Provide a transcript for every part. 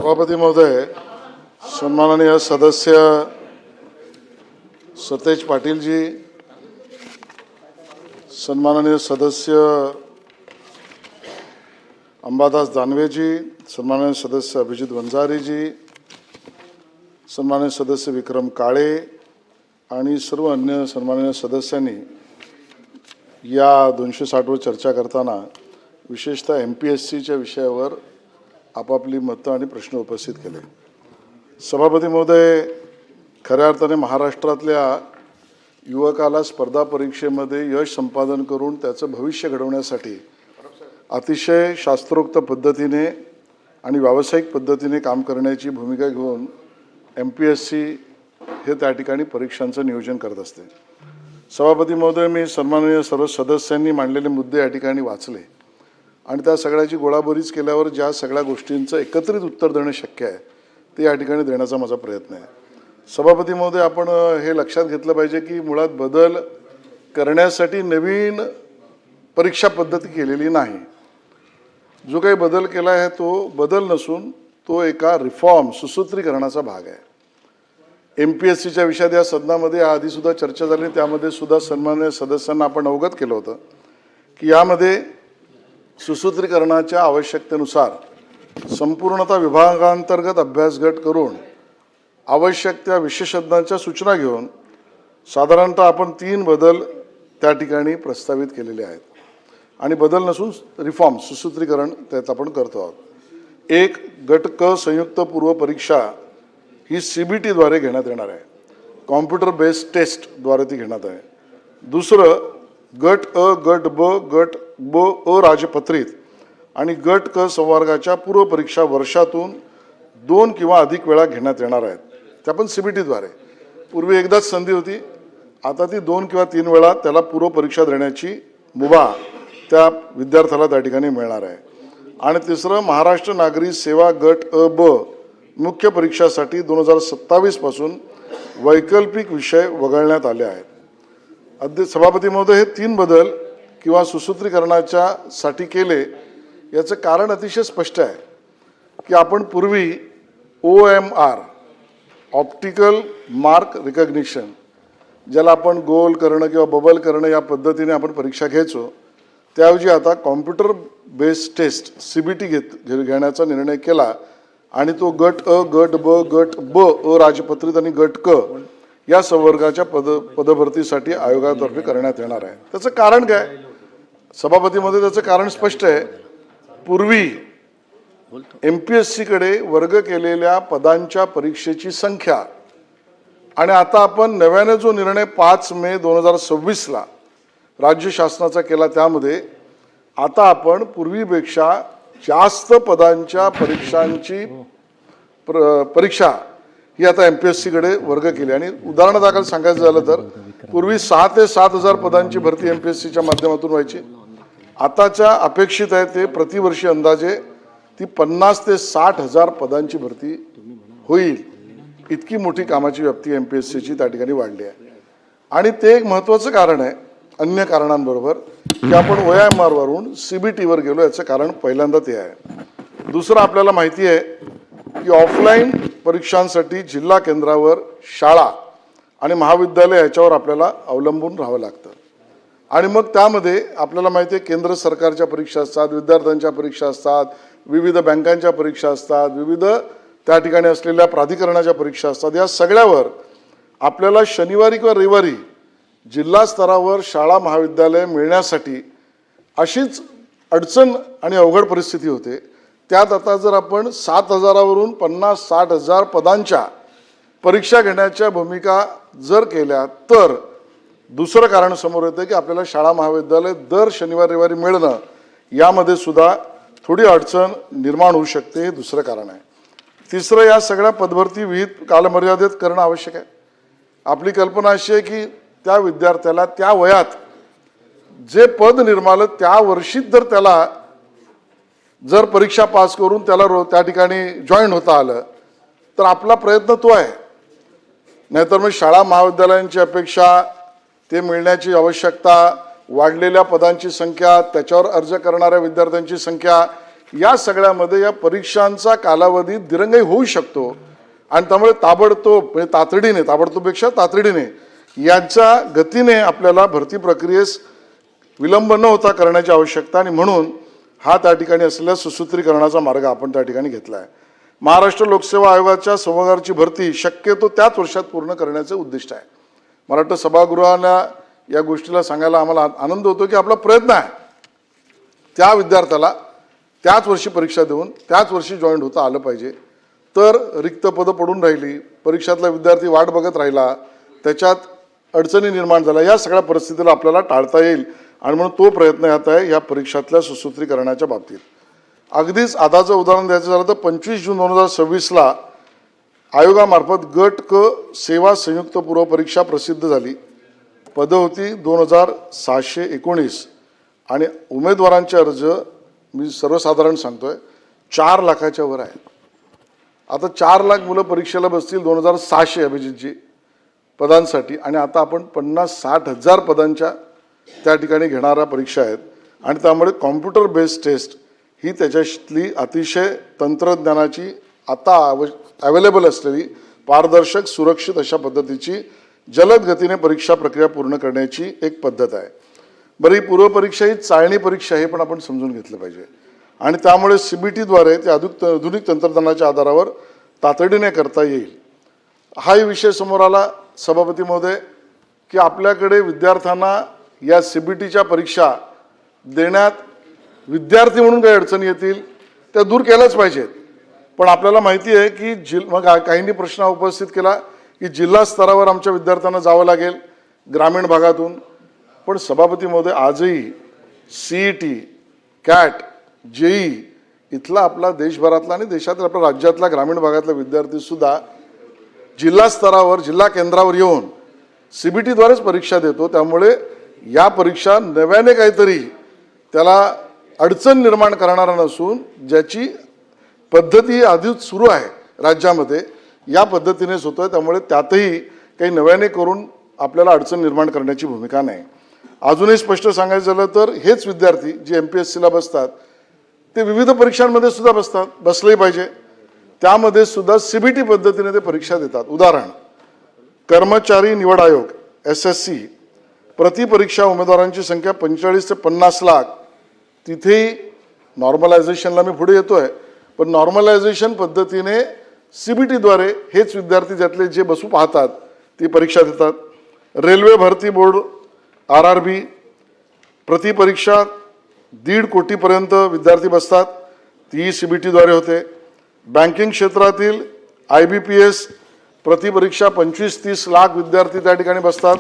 सभापती महोदय, सन्माननीय सदस्य सतेज पाटील जी, सन्माननीय सदस्य अंबादास दानवे जी, सन्माननीय सदस्य अभिजित वंजारी जी, सन्माननीय सदस्य विक्रम काळे आणि सर्व अन्य सन्माननीय सदस्यांनी या 260 वर चर्चा करताना विशेषतः MPSCच्या विषयावर आपापली मतं आणि प्रश्न उपस्थित केले। सभापती महोदय, खऱ्या अर्थाने महाराष्ट्रातल्या युवकाला स्पर्धा परीक्षेमध्ये यश संपादन करून त्याचं भविष्य घडवण्यासाठी अतिशय शास्त्रोक्त पद्धतीने आणि व्यावसायिक पद्धतीने काम करण्याची भूमिका घेऊन MPSC हे त्या ठिकाणी परीक्षांचं नियोजन करत असते। सभापती महोदय, मी सन्माननीय सर्व सदस्यांनी मांडलेले मुद्दे या ठिकाणी वाचले आणि त्या सगळ्याची गोळाबोरीच केल्यावर ज्या सगळ्या गोष्टींचं एकत्रित उत्तर देणं शक्य आहे ते या ठिकाणी देण्याचा माझा प्रयत्न आहे। सभापती महोदय, आपण हे लक्षात घेतलं पाहिजे की मुळात बदल करण्यासाठी नवीन परीक्षा पद्धती केलेली नाही। जो काही बदल केला आहे तो बदल नसून तो एका रिफॉर्म सुसूत्रीकरणाचा भाग आहे। MPSCच्या विषयात या सदनामध्ये आधी सुद्धा चर्चा झाली, त्यामध्ये सुद्धा सन्माननीय सदस्यांना आपण अवगत केलं होतं की यामध्ये सुसूत्रीकरणाच्या आवश्यकतेनुसार संपूर्णतः विभागांतर्गत अभ्यास गट करून आवश्यक त्या विशेषज्ञांच्या सूचना घेऊन साधारणतः आपण 3 बदल त्या ठिकाणी प्रस्तावित केलेले आहेत आणि बदल नसून रिफॉर्म सुसूत्रीकरण त्यात आपण करतो आहोत। एक, गट क संयुक्त पूर्व परीक्षा ही CBT द्वारे घेण्यात येणार आहे, कॉम्प्युटर बेस्ड टेस्ट द्वारे ती घेण्यात आहे। दुसरं, गट अ, गट ब, गट ब अराजपत्रित आणि गट क संवर्गाच्या पूर्व परीक्षा वर्षातून 2 किंवा अधिक वेळा घेण्यात येणार आहेत, त्या पण CBT द्वारे। पूर्वी एकदाच संधी होती, आता ती 2 किंवा 3 वेळा त्याला पूर्व परीक्षा देण्याची मुभा त्या विद्यार्थ्याला त्या ठिकाणी मिळणार आहे। आणि तिसरं, महाराष्ट्र नागरी सेवा गट अ ब मुख्य परीक्षासाठी 2027 पासून वैकल्पिक विषय वगळण्यात आले आहेत। सभापती महोदय, हे 3 बदल किंवा सुसूत्रीकरणाच्या साठी केले याचं कारण अतिशय स्पष्ट आहे की आपण पूर्वी OMR ऑप्टिकल मार्क रिकग्निशन, ज्याला आपण गोल करणं किंवा बबल करणं या पद्धतीने आपण परीक्षा घ्यायचो, त्याऐवजी आता कॉम्प्युटर बेस्ड टेस्ट CBT घेण्याचा निर्णय केला आणि तो गट अ, गट ब, गट ब अराजपत्रित आणि गट क या संवर्गाच्या पदभरतीसाठी आयोगातर्फे करण्यात येणार आहे। त्याचं कारण काय सभापतीमध्ये? त्याचं कारण स्पष्ट आहे। पूर्वी MPSC कडे वर्ग केलेल्या पदांच्या परीक्षेची संख्या आणि आता आपण नव्याने जो निर्णय 5 मे 2026 ला राज्य शासनाचा केला, त्यामध्ये आता आपण पूर्वीपेक्षा जास्त पदांच्या परीक्षांची परीक्षा ही आता MPSC कडे वर्ग केली। आणि उदाहरणादाखल सांगायचं झालं तर पूर्वी 6 ते 7 हजार पदांची भरती MPSCच्या माध्यमातून व्हायची, आताच्या अपेक्षित आहे ते प्रतिवर्षी अंदाजे ती 50 ते 60 हजार पदांची भरती होईल। इतकी मोठी कामाची व्याप्ती MPSCची त्या ठिकाणी वाढली आहे। आणि ते एक महत्त्वाचं कारण आहे अन्य कारणांबरोबर की आपण OMR वरून CBT वर गेलो, याचं कारण पहिल्यांदा ते आहे। दुसरं, आपल्याला माहिती आहे की ऑफलाईन परीक्षांसाठी जिल्हा केंद्रावर शाळा आणि महाविद्यालय याच्यावर आपल्याला अवलंबून राहावं लागतं आणि मग त्यामध्ये आपल्याला माहिती आहे केंद्र सरकारच्या परीक्षा असतात, विद्यार्थ्यांच्या परीक्षा असतात, विविध बँकांच्या परीक्षा असतात, विविध त्या ठिकाणी असलेल्या प्राधिकरणाच्या परीक्षा असतात। या सगळ्यावर आपल्याला शनिवारी किंवा रविवारी जिल्हा स्तरावर शाळा महाविद्यालय मिळण्यासाठी अशीच अडचण आणि अवघड परिस्थिती होते। त्यात आता जर आपण 7,000 वरून 50-60 हजार पदांच्या परीक्षा घेण्याच्या भूमिका जर केल्या तर दुसरं कारण समोर येतं की आपल्याला शाळा महाविद्यालय दर शनिवार रविवारी मिळणं यामध्ये सुद्धा थोडी अडचण निर्माण होऊ शकते, हे दुसरं कारण आहे। तिसरं, या सगळ्या पदभरती विहित कालमर्यादेत करणं आवश्यक आहे। आपली कल्पना अशी आहे की त्या विद्यार्थ्याला त्या वयात जे पद निर्मालं त्या वर्षीच जर त्याला जर परीक्षा पास करून त्याला त्या ठिकाणी जॉईन होता आलं तर आपला प्रयत्न तो आहे। नाहीतर मग शाळा महाविद्यालयांची अपेक्षा, ते मिळण्याची आवश्यकता, वाढलेल्या पदांची संख्या, त्याच्यावर अर्ज करणाऱ्या विद्यार्थ्यांची संख्या, या सगळ्यामध्ये या परीक्षांचा कालावधी दिरंगाई होऊ शकतो आणि त्यामुळे ताबडतोब म्हणजे ताबडतोबपेक्षा तातडीने यांच्या गतीने आपल्याला भरती प्रक्रियेस विलंब न होता करण्याची आवश्यकता आणि म्हणून हा त्या ठिकाणी असलेल्या सुसूत्रीकरणाचा मार्ग आपण त्या ठिकाणी घेतला आहे. महाराष्ट्र लोकसेवा आयोगाच्या संवर्गाची भरती शक्यतो त्याच वर्षात पूर्ण करण्याचे उद्दिष्ट आहे. मला वाटतं सभागृहाला या गोष्टीला सांगायला आम्हाला आनंद होतो की आपला प्रयत्न आहे त्या विद्यार्थ्याला त्याच वर्षी परीक्षा देऊन त्याच वर्षी जॉईंट होता आलं पाहिजे. तर रिक्त पदं पडून राहिली, परीक्षातला विद्यार्थी वाट बघत राहिला, त्याच्यात अडचणी निर्माण झाल्या, या सगळ्या परिस्थितीला आपल्याला टाळता येईल आणि म्हणून तो प्रयत्न यात आहे या परीक्षातल्या सुसूत्रीकरणाच्या बाबतीत. अगदीच आताचं उदाहरण द्यायचं झालं तर 25 जून 2026ला आयोगामार्फत गट क सेवा संयुक्त पूर्व परीक्षा प्रसिद्ध झाली. पदं होती 2619 आणि उमेदवारांचे अर्ज मी सर्वसाधारण सांगतोय 4 लाखाच्या वर आहेत. आता 4 लाख मुलं परीक्षेला बसतील 2600 अभिजितजी पदांसाठी आणि आता आपण 50-60 हजार पदांच्या त्या ठिकाणी घेणाऱ्या परीक्षा आहेत आणि त्यामुळे कॉम्प्युटर बेस्ड टेस्ट ही त्याच्यातली अतिशय तंत्रज्ञानाची आता अवेलेबल असलेली पारदर्शक सुरक्षित अशा पद्धतीची जलद गतीने परीक्षा प्रक्रिया पूर्ण करण्याची एक पद्धत आहे. बरं, ही पूर्वपरीक्षा ही चाळणी परीक्षा हे पण आपण समजून घेतलं पाहिजे आणि त्यामुळे CBTद्वारे ते आधुनिक तंत्रज्ञानाच्या आधारावर तातडीने करता येईल. हाही विषय समोर आला सभापती महोदय की आपल्याकडे विद्यार्थ्यांना या CBTच्या परीक्षा देण्यात विद्यार्थी म्हणून काही अडचणी येतील त्या दूर केल्याच पाहिजेत. पण आपल्याला माहिती आहे की मग काहींनी प्रश्न उपस्थित केला की जिल्हा स्तरावर आमच्या विद्यार्थ्यांना जावं लागेल ग्रामीण भागातून. पण सभापती महोदय आजही CET, CAT, JEE इथला आपला देशभरातला आणि देशातील आपल्या राज्यातला ग्रामीण भागातला विद्यार्थीसुद्धा जिल्हा स्तरावर जिल्हा केंद्रावर येऊन CBTद्वारेच परीक्षा देतो. त्यामुळे या परीक्षा नव्याने काहीतरी त्याला अडचण निर्माण करणारा नसून ज्याची पद्धती आधीच सुरू आहे राज्यामध्ये या पद्धतीनेच होतं आहे. त्यामुळे त्यातही काही नव्याने करून आपल्याला अडचण निर्माण करण्याची भूमिका नाही. अजूनही स्पष्ट सांगायचं झालं तर हेच विद्यार्थी जे MPSCला बसतात ते विविध परीक्षांमध्ये सुद्धा बसलेही पाहिजे. त्यामध्ये सुद्धा CBT पद्धतीने ते परीक्षा देतात. उदाहरण, कर्मचारी निवड आयोग SSC प्रति परीक्षा उमेदवारांची संख्या 45 ते 50 लाख. तिथेही नॉर्मलायझेशनला मी पुढे येतोय पण नॉर्मलायझेशन पद्धतीने CBTद्वारे हेच विद्यार्थी ज्यातले जे बसू पाहतात ती परीक्षा देतात. रेल्वे भरती बोर्ड RRB प्रति परीक्षा 1.5 कोटीपर्यंत विद्यार्थी बसतात, ती CBTद्वारे होते. बँकिंग क्षेत्रातील IBPS प्रति परीक्षा 25-30 लाख विद्यार्थी त्या ठिकाणी बसतात,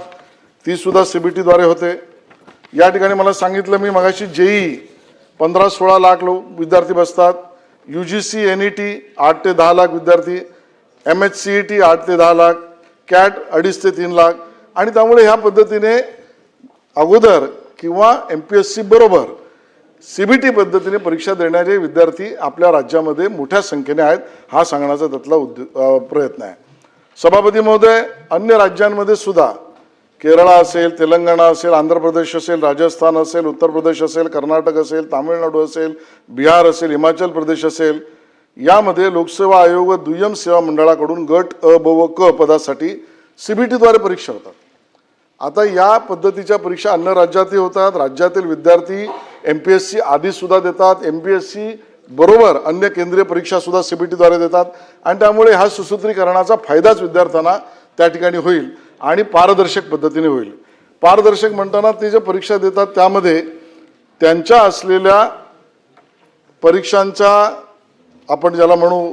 ती सुद्धा CBTद्वारे होते. या ठिकाणी मला सांगितलं मी मगाशी JEE 15-16 लाख विद्यार्थी बसतात. UGC NET 8 ते 10 लाख विद्यार्थी, MHCET 8 ते 10 लाख, CAT 2.5 ते 3 लाख. आणि त्यामुळे ह्या पद्धतीने अगोदर किंवा MPSC बरोबर CBT पद्धतीने परीक्षा देणारे विद्यार्थी आपल्या राज्यामध्ये मोठ्या संख्येने आहेत, हा सांगण्याचा त्यातला प्रयत्न आहे. सभापती महोदय, अन्य राज्यांमध्ये सुद्धा केरळ असेल, तेलंगणा असेल, आंध्र प्रदेश असेल, राजस्थान असेल, उत्तर प्रदेश असेल, कर्नाटक असेल, तामिळनाडू असेल, बिहार असेल, हिमाचल प्रदेश असेल, यामध्ये लोकसेवा आयोग व दुय्यम सेवा मंडळाकडून गट अ, ब व क पदासाठी CBTद्वारे परीक्षा होतात. आता या पद्धतीच्या परीक्षा अन्य राज्यातही होतात. राज्यातील विद्यार्थी MPSC आधी सुद्धा देतात, MPSC बरोबर अन्य केंद्रीय परीक्षा सुद्धा CBTद्वारे देतात आणि त्यामुळे हा सुसूत्रीकरणाचा फायदाच विद्यार्थ्यांना त्या ठिकाणी होईल आणि पारदर्शक पद्धतीने होईल. पारदर्शक म्हणताना ते जे परीक्षा देतात त्यामध्ये त्यांच्या असलेल्या परीक्षांचा आपण ज्याला म्हणू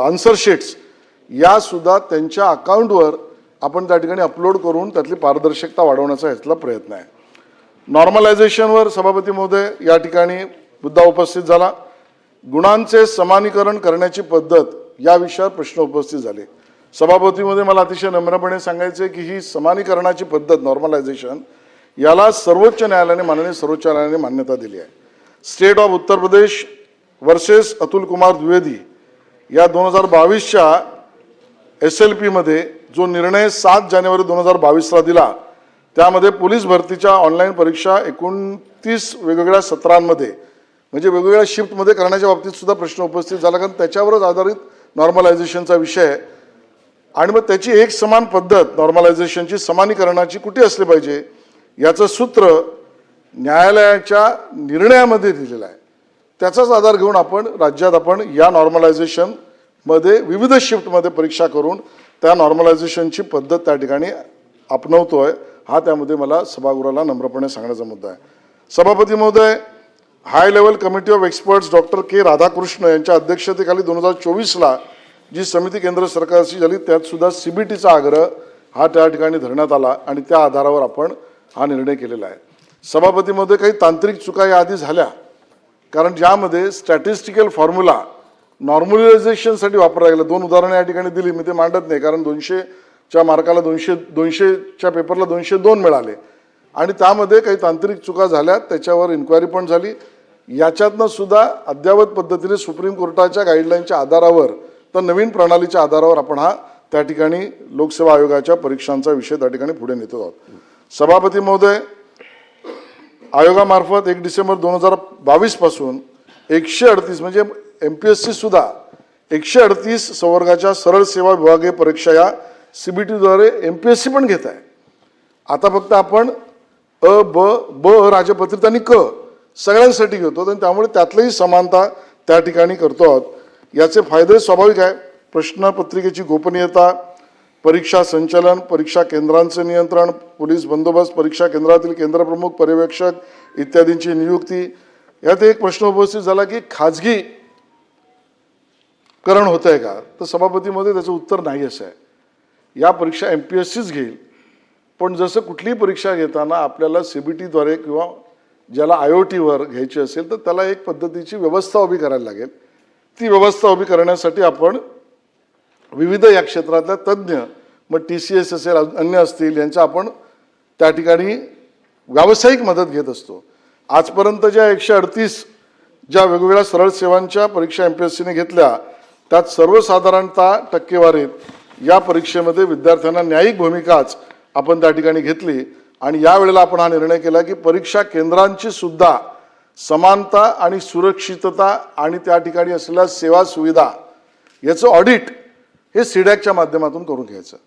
आन्सर शीट्स या सुद्धा त्यांच्या अकाउंटवर आपण त्या ठिकाणी अपलोड करून त्यातली पारदर्शकता वाढवण्याचा ह्यातला प्रयत्न आहे. नॉर्मलायझेशनवर सभापती महोदय या ठिकाणी मुद्दा उपस्थित झाला. गुणांचे समानीकरण करण्याची पद्धत या विषयावर प्रश्न उपस्थित झाले. सभापतीमध्ये मला अतिशय नम्रपणे सांगायचे की ही समानीकरणाची पद्धत नॉर्मलायझेशन याला सर्वोच्च न्यायालयाने माननीय सर्वोच्च न्यायालयाने मान्यता दिली आहे. State of Uttar Pradesh versus Atul Kumar Dwivedi या 2022च्या SLP मध्ये जो निर्णय 7 जानेवारी 2022ला दिला त्यामध्ये पोलीस भरतीच्या ऑनलाईन परीक्षा 29 वेगवेगळ्या सत्रांमध्ये म्हणजे वेगवेगळ्या शिफ्टमध्ये करण्याच्या बाबतीत सुद्धा प्रश्न उपस्थित झाला, कारण त्याच्यावरच आधारित नॉर्मलायझेशनचा विषय आहे. आणि मग त्याची एक समान पद्धत नॉर्मलायझेशनची समानीकरणाची कुठे असली पाहिजे याचं सूत्र न्यायालयाच्या निर्णयामध्ये दिलेलं आहे. त्याचाच आधार घेऊन आपण राज्यात आपण या नॉर्मलायझेशनमध्ये विविध शिफ्टमध्ये परीक्षा करून त्या नॉर्मलायझेशनची पद्धत त्या ठिकाणी अपनवतोय. हा त्यामध्ये मला सभागृहाला नम्रपणे सांगण्याचा मुद्दा आहे. सभापती महोदय, high level committee of experts doctor K Radhakrishna यांच्या अध्यक्षतेखाली 2024ला जी समिती केंद्र सरकारची झाली त्यात सुद्धा CBTचा आग्रह हा त्या ठिकाणी धरण्यात आला आणि त्या आधारावर आपण हा निर्णय केलेला आहे. सभापती महोदय, काही तांत्रिक चुका याआधी झाल्या, कारण ज्यामध्ये स्टॅटिस्टिकल फॉर्म्युला नॉर्मलायझेशनसाठी वापरला गेला. 2 उदाहरणं या ठिकाणी दिली, मी ते मांडत नाही, कारण 200च्या मार्काला 200च्या पेपरला 202 मिळाले आणि त्यामध्ये काही तांत्रिक चुका झाल्या, त्याच्यावर इन्क्वायरी पण झाली. याच्यातनं सुद्धा अद्ययावत पद्धतीने सुप्रीम कोर्टाच्या गाईडलाईनच्या आधारावर तर नवीन प्रणालीच्या आधारावर आपण हा त्या ठिकाणी लोकसेवा आयोगाच्या परीक्षांचा विषय त्या ठिकाणी पुढे नेतो आहोत. सभापती महोदय, आयोगामार्फत 1 डिसेंबर 2022 पासून 138 म्हणजे MPSC सुद्धा 138 संवर्गाच्या सरळ सेवा विभागीय परीक्षा या CBTद्वारे MPSC पण घेत आहे. आता फक्त आपण ब राजपत्रित आणि क सगळ्यांसाठी घेतो आणि त्यामुळे त्यातलीही समानता त्या ठिकाणी करतो आहोत. याचे फायदे स्वाभाविक आहे. प्रश्नपत्रिकेची गोपनीयता, परीक्षा संचालन, परीक्षा केंद्रांचे नियंत्रण, पोलीस बंदोबस्त, परीक्षा केंद्रातील केंद्रप्रमुख, पर्यवेक्षक इत्यादींची नियुक्ती. यात एक प्रश्न उपस्थित झाला की खाजगीकरण होत आहे का, तर सभापतीमध्ये त्याचं उत्तर नाही असं आहे. या परीक्षा MPSCच घेईल, पण जसं कुठलीही परीक्षा घेताना आपल्याला CBTद्वारे किंवा ज्याला IOTवर घ्यायची असेल तर त्याला एक पद्धतीची व्यवस्था उभी करायला लागेल. ती व्यवस्था उभी करण्यासाठी आपण विविध या क्षेत्रातल्या तज्ज्ञ, मग TCS असेल, अन्य असतील, यांच्या आपण त्या ठिकाणी व्यावसायिक मदत घेत असतो. आजपर्यंत ज्या 138 ज्या वेगवेगळ्या सरळ सेवांच्या परीक्षा MPSCने घेतल्या त्यात सर्वसाधारणतः टक्केवारीत या परीक्षेमध्ये विद्यार्थ्यांना न्यायिक भूमिकाच आपण त्या ठिकाणी घेतली आणि यावेळेला आपण हा निर्णय केला की परीक्षा केंद्रांची सुद्धा समानता आणि सुरक्षितता आणि त्या ठिकाणी असलेल्या सेवा सुविधा याचं ऑडिट हे CDACच्या माध्यमातून करून घ्यायचं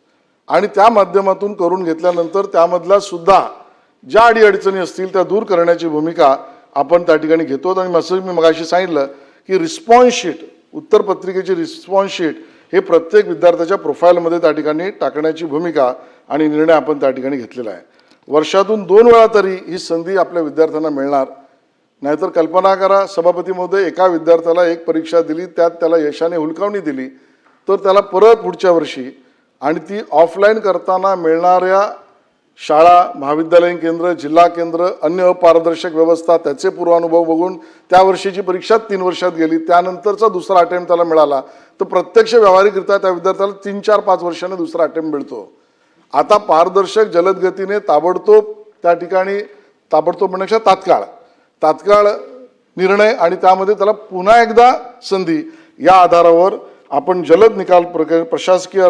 आणि त्या माध्यमातून करून घेतल्यानंतर त्यामधल्या सुद्धा ज्या अडीअडचणी असतील त्या दूर करण्याची भूमिका आपण त्या ठिकाणी घेतो. आणि मी मगाशी सांगितलं की रिस्पॉन्स शीट, उत्तरपत्रिकेची रिस्पॉन्स शीट हे प्रत्येक विद्यार्थ्याच्या प्रोफाईलमध्ये त्या ठिकाणी टाकण्याची भूमिका आणि निर्णय आपण त्या ठिकाणी घेतलेला आहे. वर्षातून 2 वेळा तरी ही संधी आपल्या विद्यार्थ्यांना मिळणार. नाहीतर कल्पना करा सभापती महोदय, एका विद्यार्थ्याला एक परीक्षा दिली, त्यात त्याला यशाने हुलकावणी दिली, तर त्याला परत पुढच्या वर्षी आणि ती ऑफलाईन करताना मिळणाऱ्या शाळा, महाविद्यालयीन केंद्र, जिल्हा केंद्र, अन्य अपारदर्शक व्यवस्था, त्याचे पूर्वानुभव बघून त्या वर्षीची परीक्षा 3 वर्षात गेली, त्यानंतरचा दुसरा अटेम्प्ट त्याला मिळाला, तर प्रत्यक्ष व्यावहारिकरित्या त्या विद्यार्थ्याला 3, 4, 5 वर्षांनी दुसरा अटेम्प्ट मिळतो. आता पारदर्शक जलद गतीने ताबडतोब त्या ठिकाणी, ताबडतोब म्हणण्यापेक्षा तात्काळ निर्णय आणि त्यामध्ये त्याला पुन्हा एकदा संधी, या आधारावर आपण जलद निकाल प्रशासकीय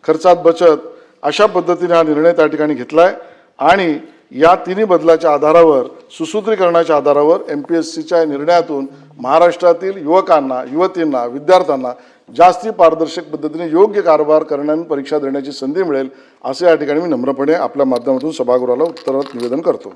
खर्चात बचत अशा पद्धतीने हा निर्णय त्या ठिकाणी घेतला आहे. आणि या तिन्ही बदलाच्या आधारावर, सुसूत्रीकरणाच्या आधारावर MPSCच्या निर्णयातून महाराष्ट्रातील युवकांना, युवतींना, विद्यार्थ्यांना जास्ती पारदर्शक पद्धतीने योग्य कारभार करण्याने परीक्षा देण्याची संधी मिळेल, असे या ठिकाणी मी नम्रपणे आपल्या माध्यमातून सभागृहाला उत्तरात निवेदन करतो.